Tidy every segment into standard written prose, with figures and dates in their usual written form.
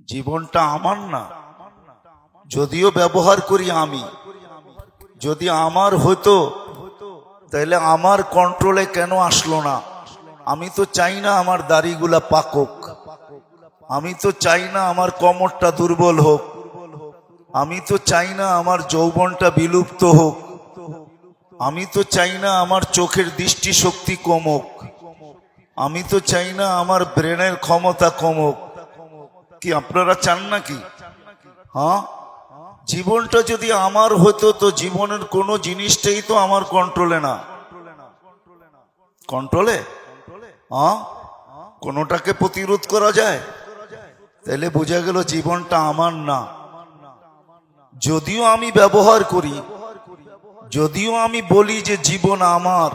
জীবনটা আমার না, যদিও ব্যবহার করি আমি। যদি আমার হতো তাহলে আমার কন্ট্রোলে কেন আসলো না? আমি তো চাই না আমার দাড়িগুলা পাকক, আমি তো চাই না আমার কোমরটা দুর্বল হোক, আমি তো চাই না আমার যৌবনটা বিলুপ্ত হোক, আমি তো চাই না আমার চোখের দৃষ্টিশক্তি কমুক, আমি তো চাই না আমার ব্রেনের ক্ষমতা কমুক। কি আপনারা চান নাকি? হ্যাঁ, জীবনটা যদি আমার হতো তো জীবনের কোনো জিনিসটাই তো আমার কন্ট্রোলে না। কন্ট্রোলে? হ্যাঁ, কোনোটাকে প্রতিরোধ করা যায়? তাহলে বোঝা গেল জীবনটা আমার না। যদিও আমি ব্যবহার করি, যদিও আমি বলি যে জীবন আমার,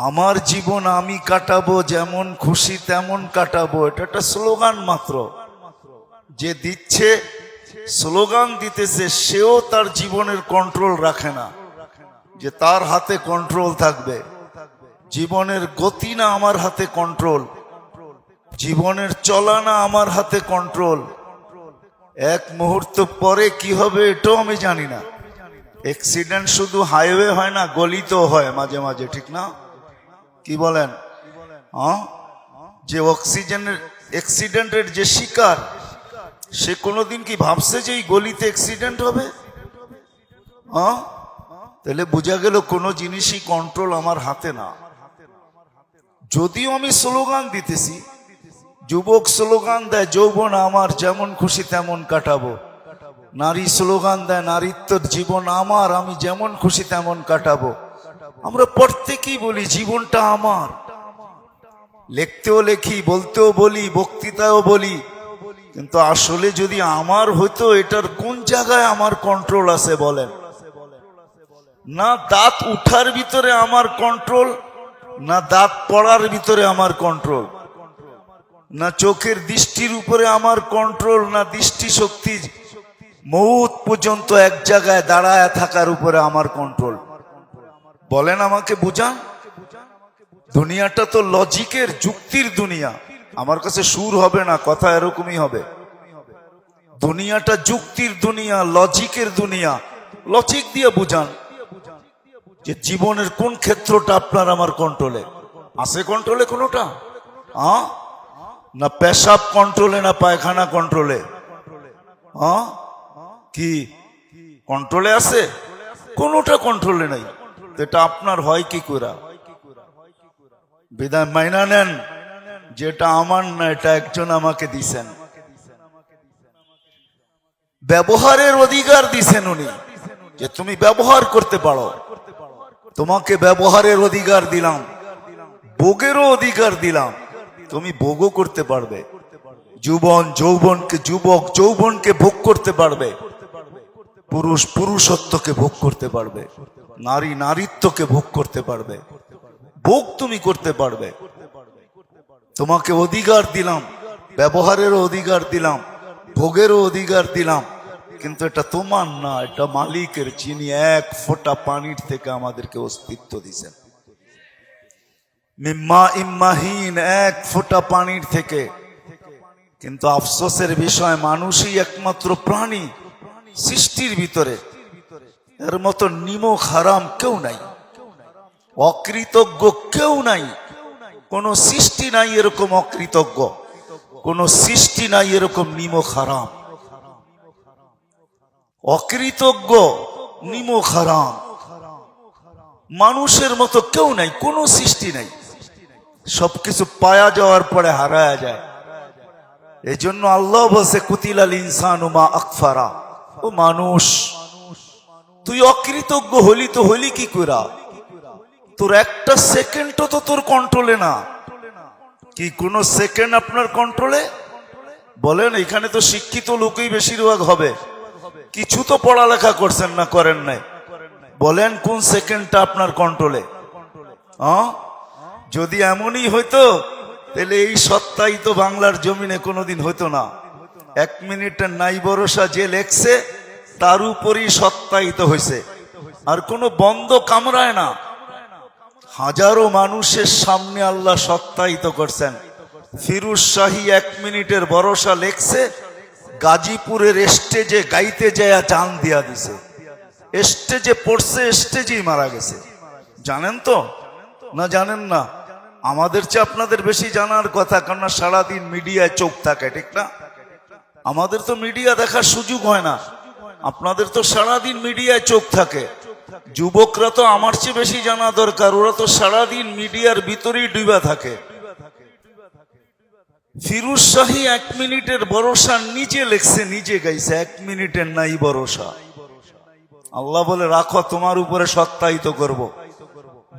আমার জীবন আমি কাটাবো, যেমন খুশি তেমন কাটাবো, এটা একটা স্লোগান মাত্র। যে দিচ্ছে, স্লোগান দিতেছে, সেও তার জীবনের কন্ট্রোল রাখে না যে তার হাতে কন্ট্রোল থাকবে। জীবনের গতি না আমার হাতে কন্ট্রোল, জীবনের চলা না আমার হাতে কন্ট্রোল। এক মুহূর্ত পরে কি হবে এটাও আমি জানি না। অ্যাক্সিডেন্ট শুধু হাইওয়ে হয় না, গলিতেও হয় মাঝে মাঝে, ঠিক না? কি বলেন? যে অ্যাক্সিডেন্টের যে শিকার, সে কোনোদিন কি ভাবছে যে এই গলিতে অ্যাক্সিডেন্ট হবে? তাহলে বোঝা গেল কোনো জিনিসই কন্ট্রোল আমার হাতে না। যদিও আমি স্লোগান দিতেছি, যুবক স্লোগান দেয় যৌবন আমার, যেমন খুশি তেমন কাটাবো। নারী স্লোগান দেয় নারীত্বর জীবন আমার, আমি যেমন খুশি তেমন কাটাবো। আমরা প্রত্যেকেই বলি জীবনটা আমার, লিখতেও লেখি, বলতেও বলি, বক্তৃতাও বলি, কিন্তু আসলে যদি আমার হইতো এটার কোন জায়গায় আমার কন্ট্রোল আছে বলেন? না দাঁত উঠার ভিতরে আমার কন্ট্রোল, না দাঁত পড়ার ভিতরে আমার কন্ট্রোল, না চোখের দৃষ্টির উপরে আমার কন্ট্রোল, না দৃষ্টি শক্তি মৌত পর্যন্ত এক জায়গায় দাঁড়ায় থাকার উপরে আমার কন্ট্রোল। বলেন, আমাকে বুঝান। দুনিয়াটা তো লজিকের, যুক্তির দুনিয়া। আমার কাছে সুর হবে না, কথা এরকমই হবে। দুনিয়াটা যুক্তির দুনিয়া, লজিকের দুনিয়া। লজিক দিয়ে বুঝান যে জীবনের কোন ক্ষেত্রটা আপনার আমার কন্ট্রোলে আছে? কন্ট্রোলে কোনোটা? না পেশাব কন্ট্রোলে, না পায়খানা কন্ট্রোলে? কি কন্ট্রোলে আছে? কোনোটা কন্ট্রোলে নাই। এটা আপনার হয় কি করে? বিদায় মাইনা নেন যেটা আমার না, এটা একজন আমাকে দিছেন। ব্যবহারের অধিকার দিছেন উনি, যে তুমি ব্যবহার করতে পারো। তোমাকে ব্যবহারের অধিকার দিলাম, ভোগেরও অধিকার দিলাম, তুমি ভোগও করতে পারবে। যুবক যৌবনকে ভোগ করতে পারবে, পুরুষ পুরুষত্বকে ভোগ করতে পারবে, নারী নারীত্বকে ভোগ করতে পারবে। ভোগ তুমি করতে পারবে। তোমাকে অধিকার দিলাম, ব্যবহারেরও অধিকার দিলাম, ভোগেরও অধিকার দিলাম, কিন্তু এটা তোমার না, এটা মালিকের, যিনি এক ফোঁটা পানির থেকে আমাদেরকে অস্তিত্ব দিয়েছেন। মিম্মা ইম্মাহিন, এক ফোঁটা পানির থেকে। কিন্তু আফসোসের বিষয়, মানুষই একমাত্র প্রাণী সৃষ্টির ভিতরে, এর মতো নিমক হারাম কেউ নাই, অকৃতজ্ঞ কেউ নাই। কোন সৃষ্টি নাই এরকম অকৃতজ্ঞ, কোন সৃষ্টি নাই এরকম নিমক হারাম। অকৃতজ্ঞ, নিমক হারাম, মানুষের মতো কেউ নাই, কোন সৃষ্টি নাই। সবকিছু পায়া যাওয়ার পরে হারায়া যায়। এই জন্য আল্লাহ বলছে কুতিলাল ইনসানু মা আকফারা। ও মানুষ, তুই অকৃতজ্ঞ হলি তো হলি কি করে? তোর একটা সেকেন্ডও তো তোর কন্ট্রোলে না। কি কোন সেকেন্ড আপনার কন্ট্রোলে? বলেন, এখানে তো শিক্ষিত লোকই বেশিরভাগ হবে, কিছু তো পড়ালেখা করছেন না, করেন নাই। বলেন কোন সেকেন্ডটা আপনার কন্ট্রোলে? যদি এমনই হইতো তাহলে এই সত্তাই তো বাংলার জমিনে কোনোদিন হইতো না। 1 মিনিটের নাই ভরসা যে লেখছে তার উপরই সত্তায়িত হয়েছে, আর কোনো বন্ধ কামরায় না। হাজারো মানুষের সামনে আল্লাহ সত্তায়িত করছেন, ফিরোজ শাহী 1 মিনিটের ভরসা লেখছে, গাজীপুরের স্টেজে গাইতে যায় জান দিয়া দিছে। স্টেজে পড়ছে, স্টেজেই মারা গেছে। জানেন তো না জানেন না? আমাদের চেয়ে আপনাদের বেশি জানার কথা, কারণ সারাদিন মিডিয়ায় চোখ থাকে, ঠিক না? আমাদের তো মিডিয়া দেখার সুযোগ হয় না, আপনাদের তো সারাদিন মিডিয়ায় চোখ থাকে। যুবকরা তো আমার চেয়ে বেশি জানা দরকার, ওরা তো সারাদিন মিডিয়ার ভিতরেই ডুবা থাকে। ফিরোজ শাহী 1 মিনিটের ভরসা নিজে লেখছে, নিজে গাইছে, 1 মিনিটের নাই ভরসা। আল্লাহ বলে রাখো, তোমার উপরে সত্যায়িত করব,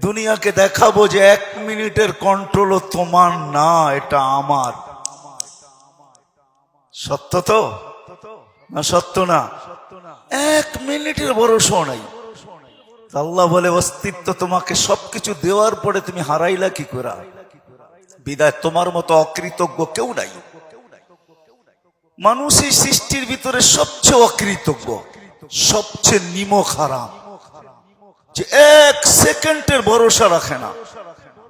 দুনিয়াকে দেখাবো যে 1 মিনিটের কন্ট্রোলও তোমার না, এটা আমার। সত্য তো না? সত্য না? 1 মিনিটের ভরসা নাই। আল্লাহ বলে অস্তিত্ব তোমাকে সবকিছু দেওয়ার পরে তুমি হারাইলা কি করে? বিদায় তোমার মতো অকৃতজ্ঞ কেউ নাই। মানুষ এই সৃষ্টির ভিতরে সবচেয়ে অকৃতজ্ঞ, সবচেয়ে নিমক হারাম, যে 1 সেকেন্ডের ভরসা রাখে না।